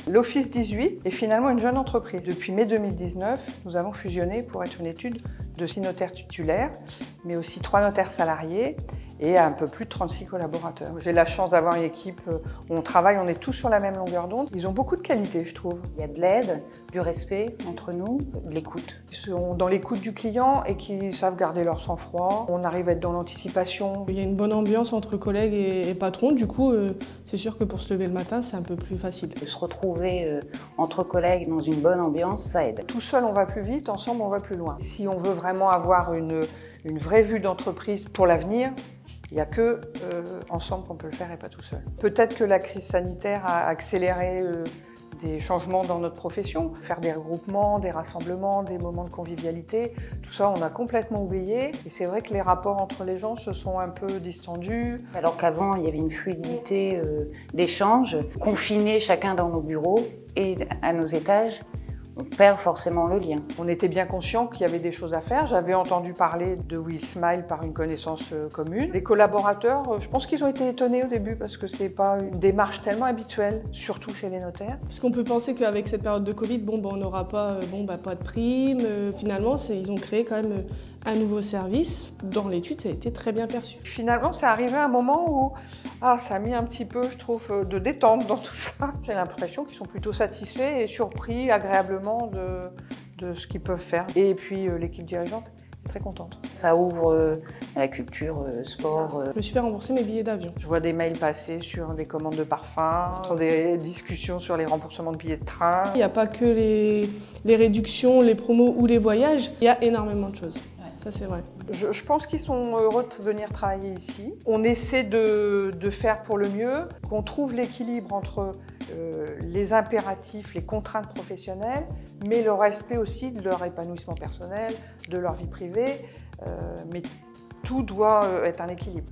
L'Office 18 est finalement une jeune entreprise. Depuis mai 2019, nous avons fusionné pour être une étude de 6 notaires titulaires, mais aussi 3 notaires salariés et un peu plus de 36 collaborateurs. J'ai la chance d'avoir une équipe où on travaille, on est tous sur la même longueur d'onde. Ils ont beaucoup de qualités, je trouve. Il y a de l'aide, du respect entre nous, de l'écoute. Ils sont dans l'écoute du client et qui savent garder leur sang-froid. On arrive à être dans l'anticipation. Il y a une bonne ambiance entre collègues et patrons, du coup, c'est sûr que pour se lever le matin, c'est un peu plus facile. De se retrouver entre collègues dans une bonne ambiance, ça aide. Tout seul, on va plus vite, ensemble, on va plus loin. Si on veut vraiment avoir une vraie vue d'entreprise pour l'avenir, il n'y a que ensemble qu'on peut le faire et pas tout seul. Peut-être que la crise sanitaire a accéléré des changements dans notre profession. Faire des regroupements, des rassemblements, des moments de convivialité, tout ça on a complètement oublié. Et c'est vrai que les rapports entre les gens se sont un peu distendus. Alors qu'avant il y avait une fluidité d'échange, confinés chacun dans nos bureaux et à nos étages. On perd forcément le lien. On était bien conscient qu'il y avait des choses à faire. J'avais entendu parler de WeSmile par une connaissance commune. Les collaborateurs, je pense qu'ils ont été étonnés au début parce que c'est pas une démarche tellement habituelle, surtout chez les notaires. Parce qu'on peut penser qu'avec cette période de Covid, on n'aura pas, pas de prime. Finalement, ils ont créé quand même un nouveau service. Dans l'étude, ça a été très bien perçu. Finalement, c'est arrivé à un moment où ça a mis un petit peu, je trouve, de détente dans tout ça. J'ai l'impression qu'ils sont plutôt satisfaits et surpris agréablement de ce qu'ils peuvent faire. Et puis l'équipe dirigeante est très contente. Ça ouvre la culture, sport. Je me suis fait rembourser mes billets d'avion. Je vois des mails passer sur des commandes de parfums, sur des discussions sur les remboursements de billets de train. Il n'y a pas que les réductions, les promos ou les voyages, il y a énormément de choses. Ça, c'est vrai. Je pense qu'ils sont heureux de venir travailler ici. On essaie de faire pour le mieux, qu'on trouve l'équilibre entre les impératifs, les contraintes professionnelles, mais le respect aussi de leur épanouissement personnel, de leur vie privée. Mais tout doit être un équilibre.